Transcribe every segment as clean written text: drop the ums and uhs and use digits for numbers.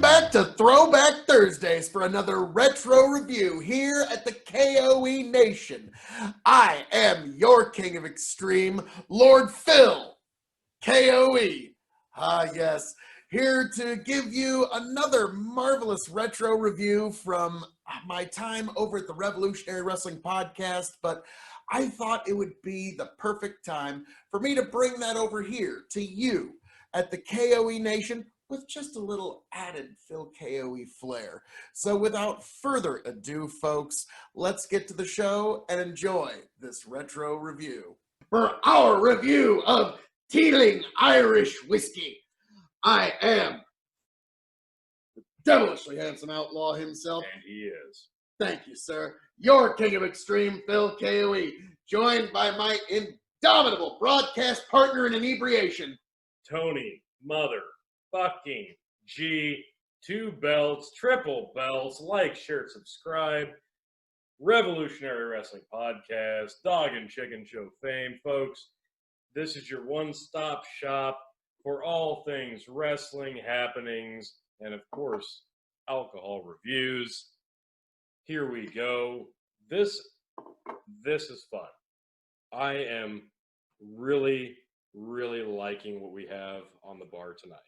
back to Throwback Thursdays for another retro review here at the K.O.E. Nation. I am your King of Extreme, Lord Phil, K.O.E. Yes, here to give you another marvelous retro review from my time over at the Revolutionary Wrestling Podcast, but I thought it would be the perfect time for me to bring that over here to you at the K.O.E. Nation with just a little added Phil K.O.E. flair. So without further ado, folks, let's get to the show and enjoy this retro review. For our review of Teeling Irish Whiskey, I am the devilishly handsome outlaw himself. And he is. Thank you, sir. Your King of Extreme, Phil K.O.E., joined by my indomitable broadcast partner in inebriation, Tony, mother, fucking G, 2 belts, triple belts, like, share, subscribe, Revolutionary Wrestling Podcast, Dog and Chicken Show fame, folks. This is your one-stop shop for all things wrestling happenings and, of course, alcohol reviews. Here we go. This is fun. I am really liking what we have on the bar tonight.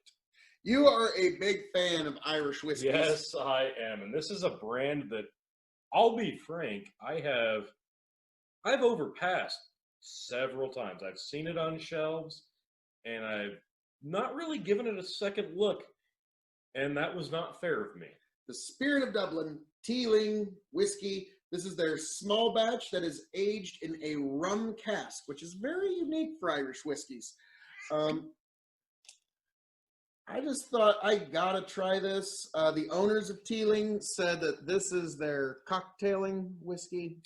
You are a big fan of Irish whiskey. Yes, I am. And this is a brand that, I'll be frank, I've overpassed several times. I've seen it on shelves, and I've not really given it a second look, and that was not fair of me. The Spirit of Dublin Teeling Whiskey. This is their small batch that is aged in a rum cask, which is very unique for Irish whiskeys. I just thought I gotta try this. The owners of Teeling said that this is their cocktailing whiskey.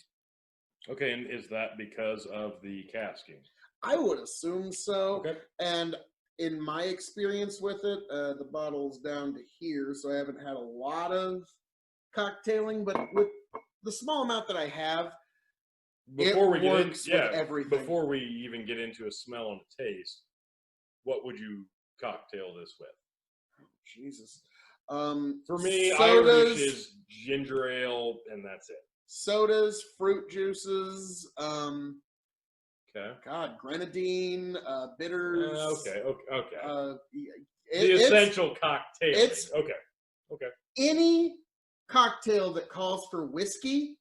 Okay, and is that because of the casking? I would assume so. Okay. And in my experience with it, the bottle's down to here, so I haven't had a lot of cocktailing, but with the small amount that I have, Before we works with everything. Before we even get into a smell and a taste, what would you cocktail this with? Oh, Jesus. For me, sodas, Irish is ginger ale, and that's it. Sodas, fruit juices, Okay. God, grenadine, bitters. Okay. The essential cocktail. It's Okay. Any cocktail that calls for whiskey,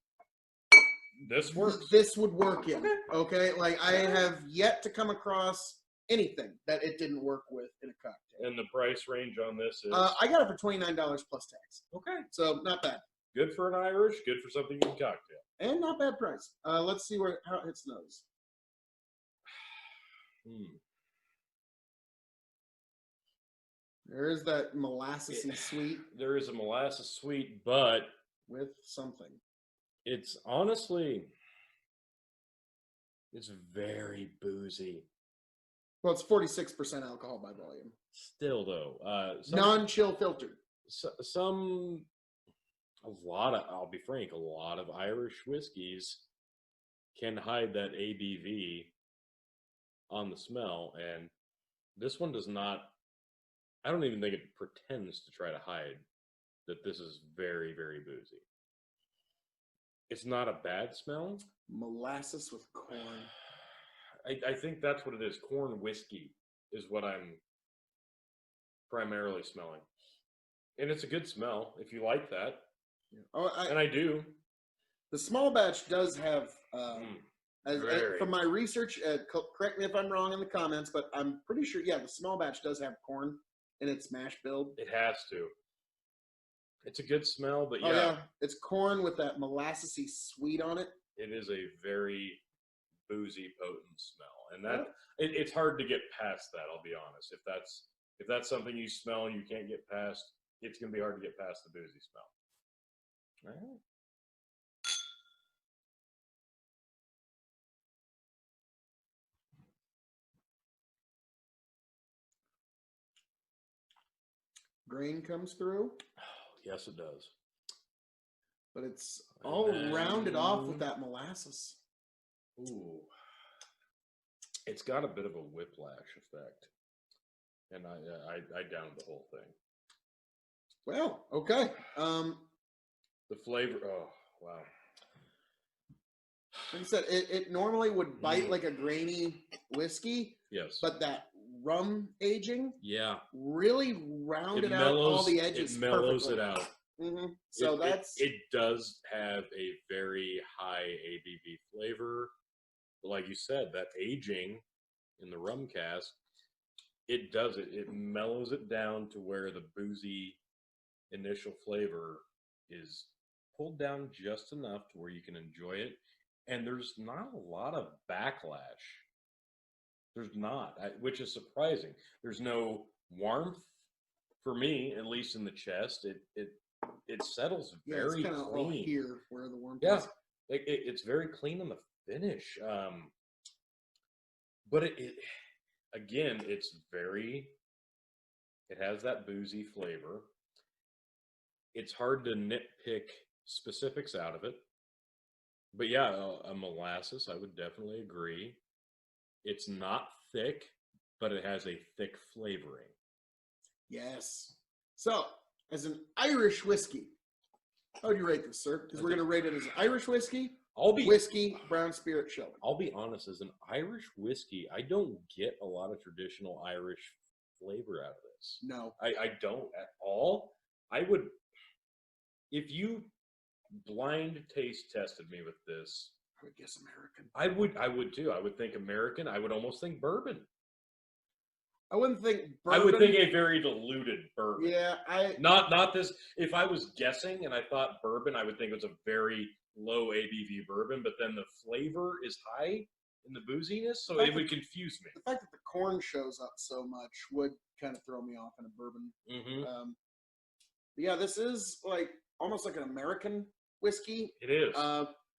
this works. This would work in. Okay, like I have yet to come across anything that it didn't work with in a cocktail. And the price range on this is? I got it for $29 plus tax. Okay. So not bad. Good for an Irish. Good for something you can cocktail. And not bad price. Let's see how it hits nose. There is that molassesy sweet. There is a molasses sweet, but with something. It's honestly, it's very boozy. Well, it's 46% alcohol by volume. Still, though, non-chill filtered. I'll be frank, a lot of Irish whiskeys can hide that ABV on the smell, and this one does not. I don't even think it pretends to try to hide that this is very boozy. It's not a bad smell. Molasses with corn. I think that's what it is. Corn whiskey is what I'm primarily smelling. And it's a good smell if you like that. Yeah. And I do. The small batch does have, from my research, correct me if I'm wrong in the comments, but I'm pretty sure, the small batch does have corn in its mash build. It has to. It's a good smell, but it's corn with that molassesy sweet on it. It is a very boozy, potent smell, and that it's hard to get past that. I'll be honest. If that's something you smell and you can't get past, it's gonna be hard to get past the boozy smell. All right. Grain comes through. Yes, it does. But it's all rounded off with that molasses. Ooh. It's got a bit of a whiplash effect. And I downed the whole thing. Well, okay. The flavor. Oh, wow. Like I said, it normally would bite like a grainy whiskey, Yes. but that rum aging Yeah. really rounded out all the edges. It mellows perfectly. it out. Mm-hmm. So it does have a very high ABV flavor. But like you said, that aging in the rum cask, it does it. It mellows it down to where the boozy initial flavor is pulled down just enough to where you can enjoy it. And there's not a lot of backlash. There's not, which is surprising. There's no warmth for me, at least in the chest. It settles very it's kind of all clean. here where the warmth Yeah, is. it's very clean in the finish. But again, it has that boozy flavor. It's hard to nitpick specifics out of it. But yeah, a molasses, I would definitely agree. It's not thick, but it has a thick flavoring. Yes. So, as an Irish whiskey, how would you rate this, sir? Because we're going to rate it as an Irish whiskey, whiskey, brown spirit, showdown. I'll be honest, as an Irish whiskey, I don't get a lot of traditional Irish flavor out of this. No. I don't at all. I would, if you blind taste tested me with this, I would guess American. I would too. I would think American. I would almost think bourbon. I wouldn't think bourbon. I would think a very diluted bourbon. Yeah, not this. If I was guessing and I thought bourbon, I would think it was a very low ABV bourbon, but then the flavor is high in the booziness, so it would confuse me. The fact that the corn shows up so much would kind of throw me off in a bourbon. Mm-hmm. Yeah, this is like almost like an American whiskey. It is.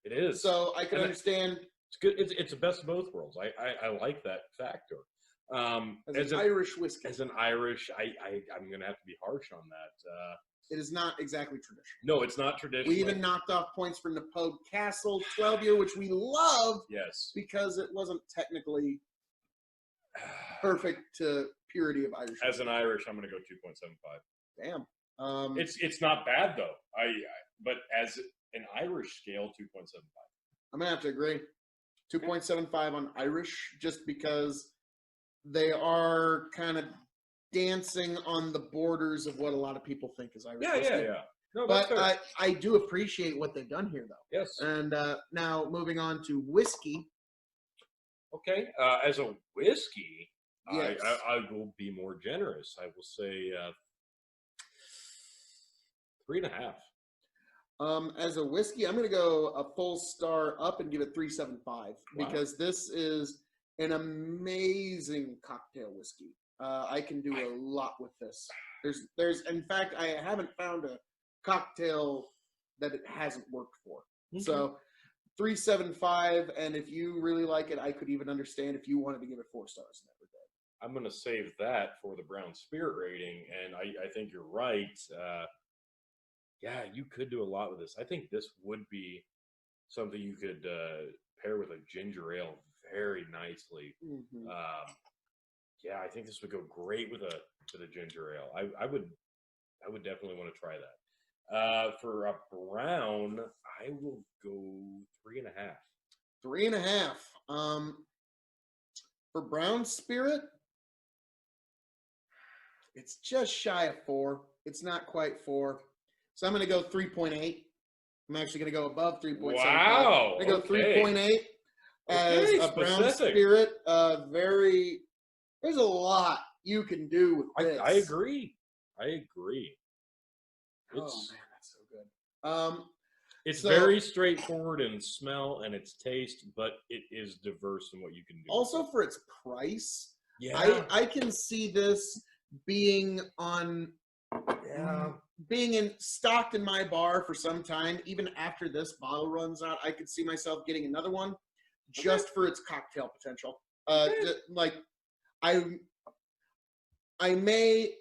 It is. So I can understand. It's good. It's the best of both worlds. I like that factor. As an Irish whiskey. As an Irish, I'm going to have to be harsh on that. It is not exactly traditional. No, it's not traditional. We even knocked off points for Napogue Castle 12-year, which we love. Yes. Because it wasn't technically perfect to purity of Irish whiskey. As an Irish, I'm going to go 2.75. Damn. It's not bad though. But as an Irish scale, 2.75. I'm gonna have to agree. 2.75 on Irish, just because they are kind of dancing on the borders of what a lot of people think is Irish whiskey. Yeah. No, but I do appreciate what they've done here, though. Yes. And now moving on to whiskey. Okay. As a whiskey, yes. I will be more generous. I will say 3.5. As a whiskey, I'm going to go a full star up and give it 3.75 because this is an amazing cocktail whiskey. I can do a lot with this. There's in fact, I haven't found a cocktail that it hasn't worked for. Mm-hmm. So 3.75, and if you really like it, I could even understand if you wanted to give it 4 stars in that regard. I'm going to save that for the brown spirit rating, and I think you're right. Yeah, you could do a lot with this. I think this would be something you could pair with a ginger ale very nicely. Mm-hmm. Yeah, I think this would go great with a ginger ale. I would definitely want to try that. For a brown, I will go 3.5. 3.5. For brown spirit, it's just shy of 4. It's not quite 4. So I'm going to go 3.8. I'm actually going to go above 3.75. Wow. I'm going to go 3.8 as a brown spirit. There's a lot you can do with this. I agree. It's, oh, man, that's so good. It's very straightforward in smell and its taste, but it is diverse in what you can do. Also, for its price, yeah, I can see this being on... Yeah. Being stocked in my bar for some time, even after this bottle runs out, I could see myself getting another one just for its cocktail potential. I may,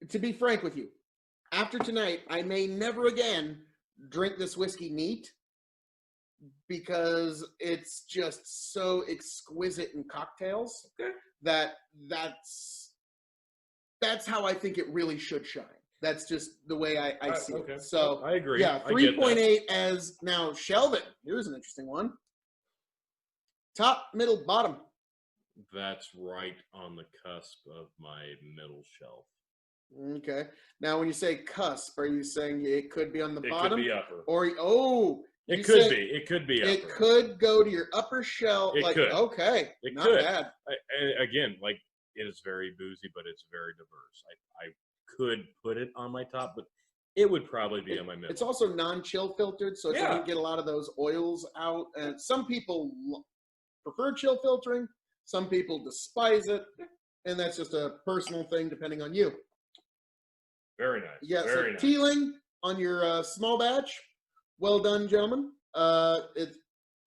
to be frank with you, after tonight, I may never again drink this whiskey neat because it's just so exquisite in cocktails that's how I think it really should shine. That's just the way I see Okay. it. So I agree. yeah, I get that. 3.8 as now shelving. Here's an interesting one. Top, middle, bottom. That's right on the cusp of my middle shelf. Okay. Now, when you say cusp, are you saying it could be on the bottom? It could be upper. Or It could be. It could be upper. It could go to your upper shelf. It could. Okay. It not could. bad. Again, like it is very boozy, but it's very diverse. I could put it on my top, but it would probably be on my middle. It's also non-chill filtered, so it doesn't get a lot of those oils out. And some people prefer chill filtering. Some people despise it. And that's just a personal thing depending on you. Very nice. Yeah, very so nice. Teeling on your small batch. Well done, gentlemen. It's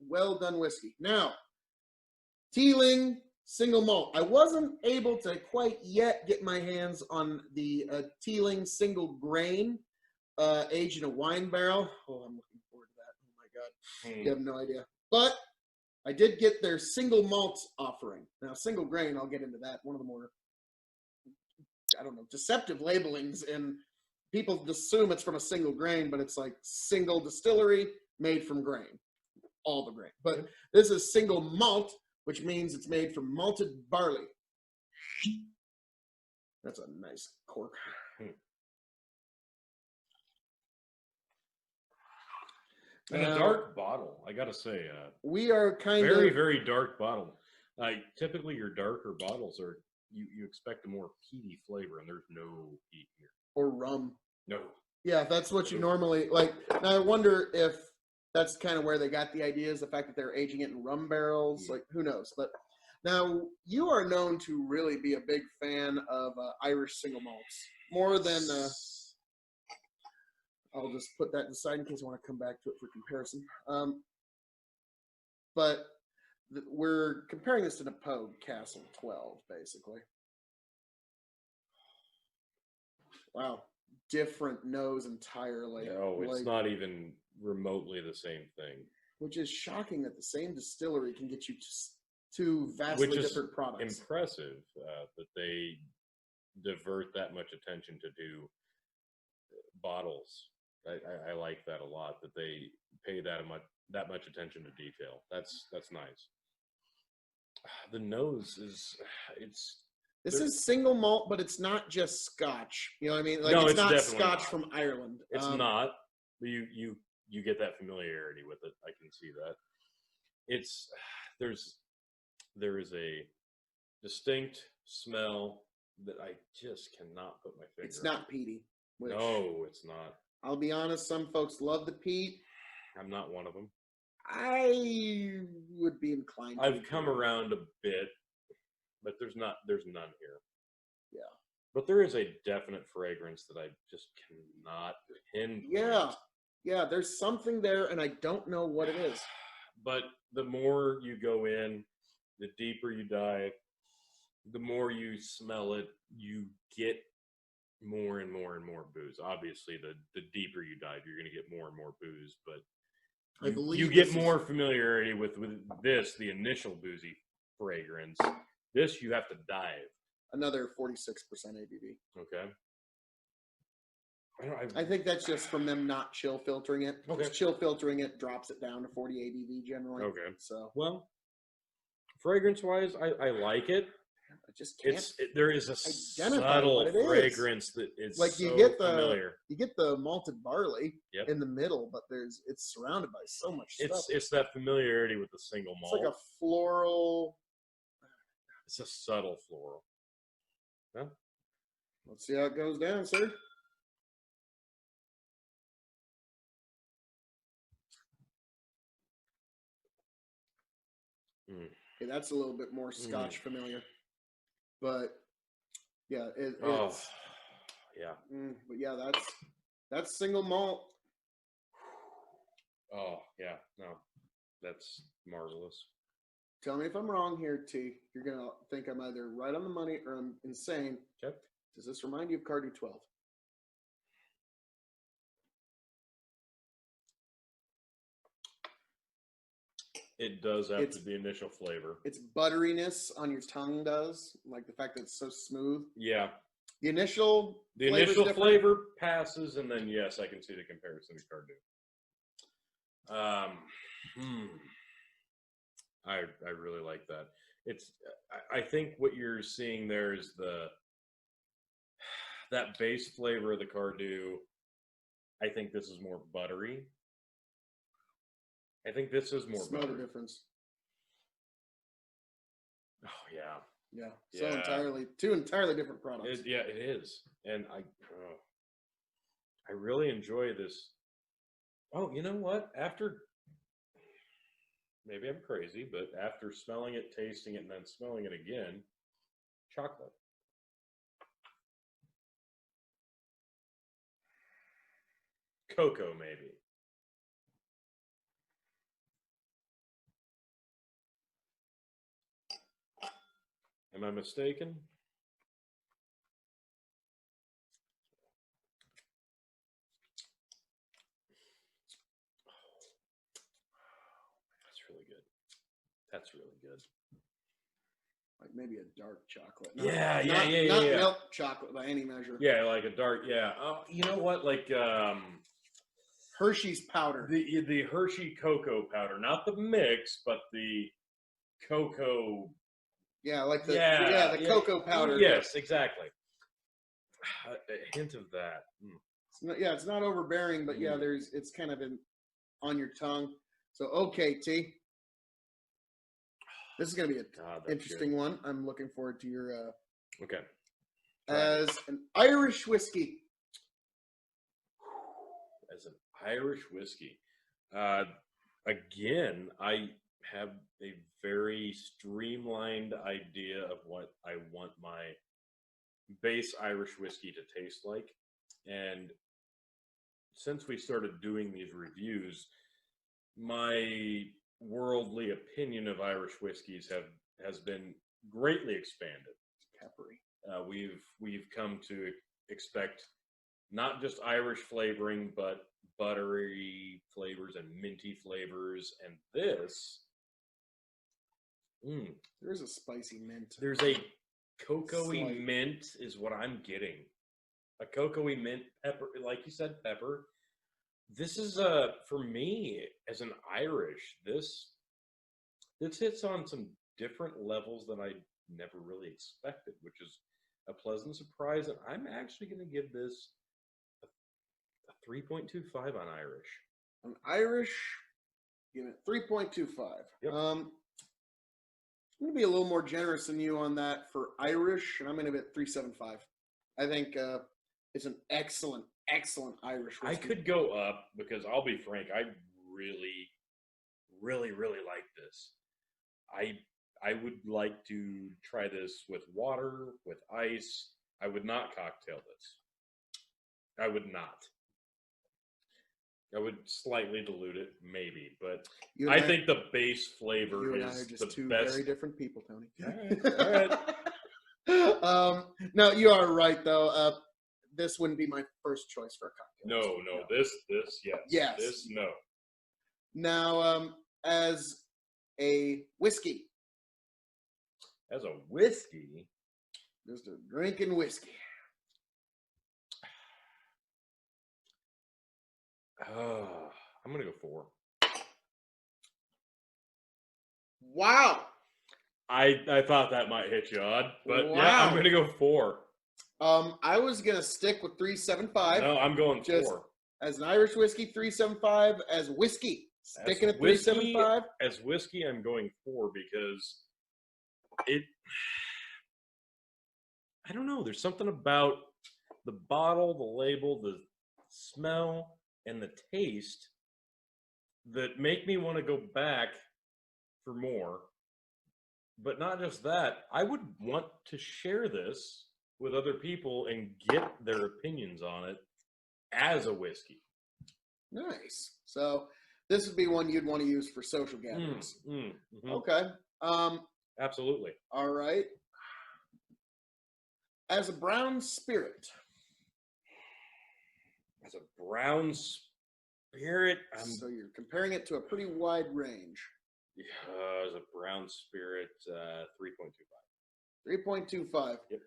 well done whiskey. Now, Teeling single malt. I wasn't able to quite yet get my hands on the Teeling single grain aged in a wine barrel. Oh, I'm looking forward to that. Oh, my God. You have no idea. But I did get their single malt offering. Now, single grain, I'll get into that. One of the more, I don't know, deceptive labelings. And people assume it's from a single grain, but it's like single distillery made from grain. All the grain. But this is single malt, which means it's made from malted barley. That's a nice cork. And a dark bottle, I gotta say. We are kind very, of very dark bottle. Typically, your darker bottles are you expect a more peaty flavor, and there's no peat here. Or rum. No. Yeah, that's what you normally like. Now I wonder if that's kind of where they got the idea, is the fact that they're aging it in rum barrels. Like, who knows? But now you are known to really be a big fan of Irish single malts, more than. I'll just put that aside in case I want to come back to it for comparison. But we're comparing this to the Pogue Castle 12, basically. Wow, different nose entirely. No, it's not even remotely the same thing. Which is shocking that the same distillery can get you two vastly different products. Impressive that they divert that much attention to do bottles. I like that a lot, that they pay that much attention to detail. That's nice. The nose this is single malt, but it's not just Scotch. You know what I mean? Like, no, it's not Scotch not. From Ireland. It's not. You get that familiarity with it. I can see that. There is a distinct smell that I just cannot put my finger on. It's not peaty. No, it's not. I'll be honest, some folks love the peat. I'm not one of them. I would be inclined to. I've come around a bit, but there's none here. Yeah. But there is a definite fragrance that I just cannot pinpoint. Yeah, there's something there, and I don't know what it is. But the more you go in, the deeper you dive, the more you smell it, you get more and more and more booze. Obviously, the deeper you dive, you're going to get more and more booze, but you get more familiarity with this, the initial boozy fragrance. This, you have to dive. Another 46% ABV. Okay. I think that's just from them not chill filtering it. Okay. Chill filtering it drops it down to 40 ABV generally. Okay. So, well, fragrance-wise, I like it. I just can't. There is a subtle fragrance that is like you so get familiar. You get the malted barley in the middle, but it's surrounded by so much stuff. It's that familiarity with the single malt. It's like a floral. It's a subtle floral. Yeah. Let's see how it goes down, sir. Okay, that's a little bit more Scotch familiar, but yeah, it's but yeah, that's single malt. Oh yeah, no, that's marvelous. Tell me if I'm wrong here, T. You're gonna think I'm either right on the money or I'm insane. Okay. Does this remind you of Cardew 12? It does after the initial flavor. Its butteriness on your tongue does, like the fact that it's so smooth. Yeah. The initial The flavor's initial different? flavor passes, and then yes, I can see the comparison to Cardew. I really like that. I think what you're seeing there is that base flavor of the Cardew. I think this is more buttery. I think this is more Smell the buttery. difference. Oh yeah. Yeah. So Yeah. two entirely different products. It is. And I really enjoy this. Oh, you know what? Maybe I'm crazy, but after smelling it, tasting it, and then smelling it again, chocolate. Cocoa, maybe. Am I mistaken? That's really good. That's really good. Like maybe a dark chocolate. Yeah. Not milk chocolate by any measure. Yeah, like a dark. Yeah. Oh, you know what? Like Hershey's powder. The Hershey cocoa powder, not the mix, but the cocoa. Yeah, like the cocoa powder. Yes, exactly. A hint of that. It's not overbearing, but yeah, it's kind of on your tongue. So okay, T. This is gonna be an interesting one. I'm looking forward to your okay. As an Irish whiskey. As an Irish whiskey. Again, I have a very streamlined idea of what I want my base Irish whiskey to taste like. And since we started doing these reviews, my worldly opinion of Irish whiskeys has been greatly expanded. Peppery. We've come to expect not just Irish flavoring, but buttery flavors and minty flavors. And this, there's a spicy mint. There's a cocoa-y mint is what I'm getting. A cocoa-y mint pepper, like you said, pepper. This is for me as an Irish. This hits on some different levels that I never really expected, which is a pleasant surprise. And I'm actually going to give this a 3.25 on Irish. On Irish, give it 3.25. Yep. I'm going to be a little more generous than you on that for Irish, and I'm going to give it 3.75. I think it's an excellent Irish whiskey. I could go up because I'll be frank, I really, really, really like this. I would like to try this with water, with ice. I would not cocktail this. I would not. I would slightly dilute it, maybe, but I think the base flavor is just the two best. very different people, Tony. All right. No, you are right though. This wouldn't be my first choice for a cocktail. No. This, yes. Yes. This, no. Now, as a whiskey. As a whiskey? Just a drinking whiskey. I'm going to go 4. Wow. I thought that might hit you odd, but wow. Yeah, I'm going to go 4. I was going to stick with 3.75. No, I'm going 4. As an Irish whiskey, 3.75. As whiskey, sticking at 3.75. As whiskey, I'm going 4 because I don't know. There's something about the bottle, the label, the smell, and the taste that make me want to go back for more. But not just that, I would want to share this with other people and get their opinions on it as a whiskey. Nice. So this would be one you'd want to use for social gatherings. Mm-hmm. Okay. Absolutely. All right. As a brown spirit. As a brown spirit. So you're comparing it to a pretty wide range. Yeah, as a brown spirit, 3.25. 3.25. Yep.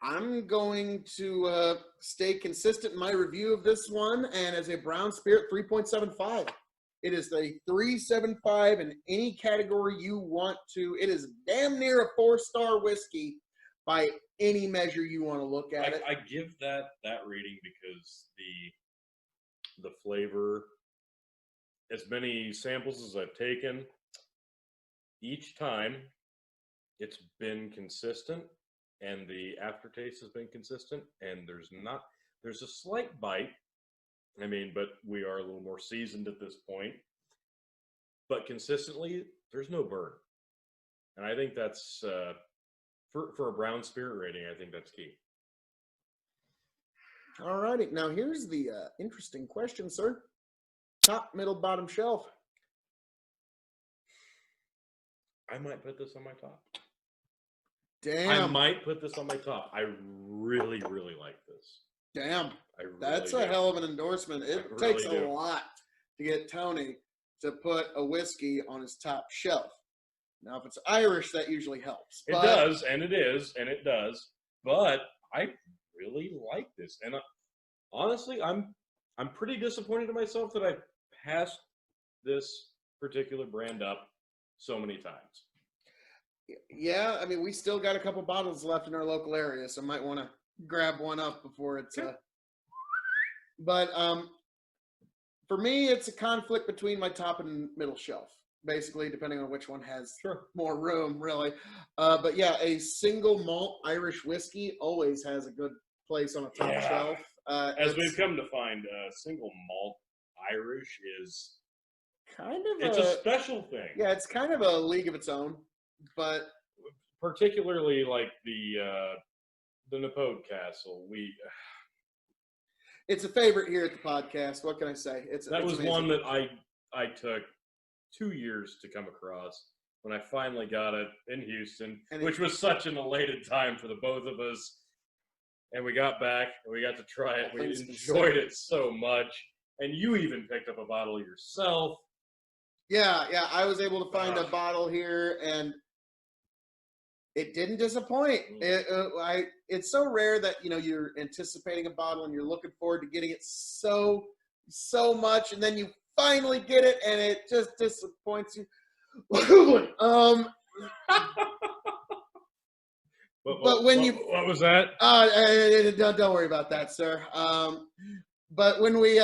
I'm going to stay consistent in my review of this one, and as a brown spirit, 3.75. It is a 3.75 in any category you want to. It is damn near a 4-star whiskey by any measure you want to look at it. I give that rating because the flavor, as many samples as I've taken, each time it's been consistent, and the aftertaste has been consistent, and there's a slight bite. I mean, but we are a little more seasoned at this point. But consistently, there's no burn. And I think that's, for a brown spirit rating, I think that's key. All righty. Now, here's the interesting question, sir. Top, middle, bottom shelf. I might put this on my top. Damn. I might put this on my top. I really, really like this. Damn. Really That's a hell of an endorsement. It takes a lot to get Tony to put a whiskey on his top shelf. Now, if it's Irish, that usually helps. It does, and it is, and it does. But I really like this. And honestly, I'm pretty disappointed in myself that I passed this particular brand up so many times. Yeah, I mean, we still got a couple bottles left in our local area, so might want to grab one up before it's But for me, it's a conflict between my top and middle shelf, basically, depending on which one has more room, really. But yeah, a single malt Irish whiskey always has a good place on a top shelf. As we've come to find, single malt Irish is it's a special thing. Yeah, it's kind of a league of its own. But particularly like the Napode Castle, it's a favorite here at the podcast. What can I say? That was amazing. One that I took 2 years to come across when I finally got it in Houston, which was such an elated time for the both of us. And we got back and we got to try it. We enjoyed it so much, and you even picked up a bottle yourself. Yeah, I was able to find a bottle here, and it didn't disappoint. It's so rare that you're anticipating a bottle and you're looking forward to getting it so much, and then you finally get it and it just disappoints you. But when what was that? Don't worry about that, sir. But when we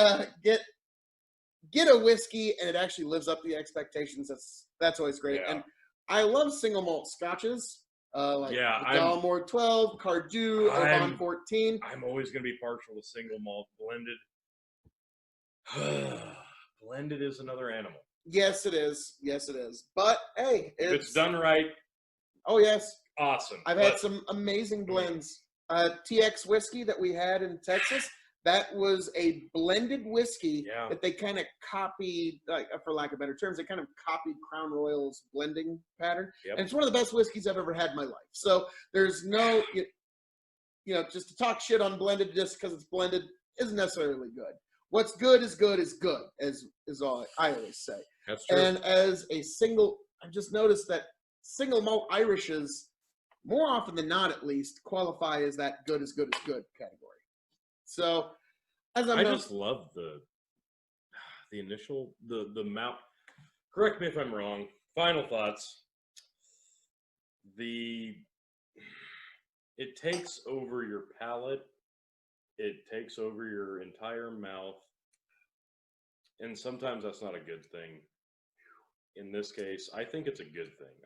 get a whiskey and it actually lives up to the expectations, that's always great. Yeah. And I love single malt scotches. Dalmore 12, Cardew, Oban 14. I'm always going to be partial to single malt. Blended is another animal. Yes, it is. But hey, if it's done right. Oh yes, awesome. I've had some amazing blends. TX whiskey that we had in Texas. That was a blended whiskey that they kind of copied, for lack of better terms, they kind of copied Crown Royal's blending pattern. Yep. And it's one of the best whiskeys I've ever had in my life. So there's no, just to talk shit on blended just because it's blended isn't necessarily good. What's good is good is good, is all I always say. That's true. And as a single, I've just noticed that single malt Irishes, more often than not at least, qualify as that good is good category. So, I just love the initial the mouth. Correct me if I'm wrong. Final thoughts. It takes over your palate. It takes over your entire mouth, and sometimes that's not a good thing. In this case, I think it's a good thing.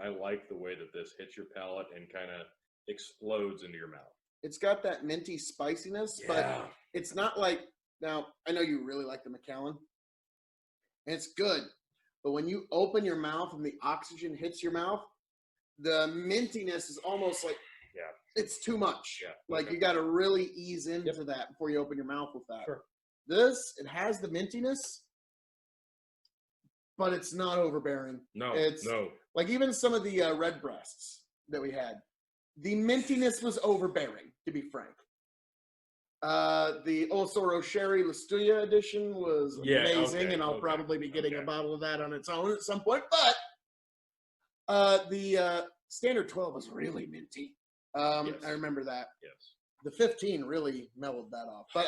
I like the way that this hits your palate and kind of explodes into your mouth. It's got that minty spiciness, but it's not like, now, I know you really like the Macallan, and it's good, but when you open your mouth and the oxygen hits your mouth, the mintiness is almost like, it's too much. Yeah. Like, you got to really ease into that before you open your mouth with that. Sure. It has the mintiness, but it's not overbearing. No. Like, even some of the red breasts that we had, the mintiness was overbearing, to be frank. The Osoro Sherry Lastuya edition was amazing, and I'll probably be getting a bottle of that on its own at some point. But the Standard 12 was really minty. Yes. I remember that. Yes. The 15 really mellowed that off. But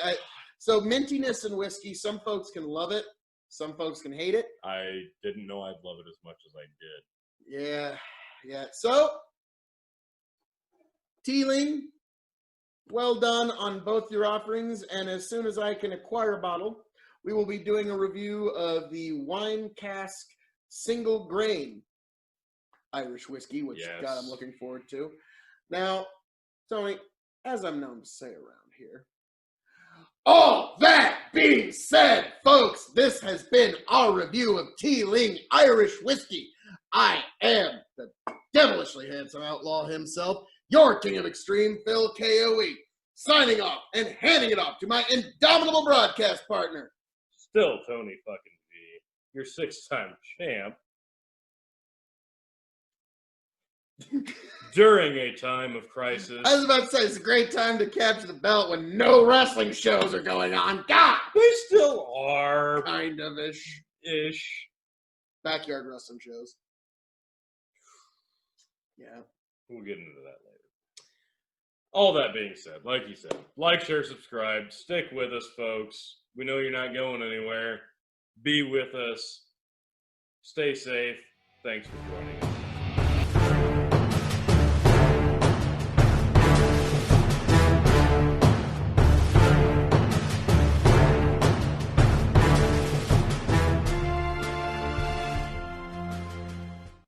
so mintiness in whiskey, some folks can love it, some folks can hate it. I didn't know I'd love it as much as I did. Yeah. So, Teeling, well done on both your offerings. And as soon as I can acquire a bottle, we will be doing a review of the wine cask single grain Irish whiskey, which Yes. God, I'm looking forward to. Now, Tony, as I'm known to say around here, all that being said, folks, this has been our review of Teeling Irish Whiskey. I am the devilishly handsome outlaw himself, your king of extreme, Phil K.O.E., signing off and handing it off to my indomitable broadcast partner. Still Tony fucking V, your 6-time champ. During a time of crisis. I was about to say, it's a great time to capture the belt when no wrestling shows are going on. God! They still are. Kind of-ish. Ish. Backyard wrestling shows. Yeah. We'll get into that later. All that being said, like you said, like, share, subscribe. Stick with us, folks. We know you're not going anywhere. Be with us. Stay safe. Thanks for joining us.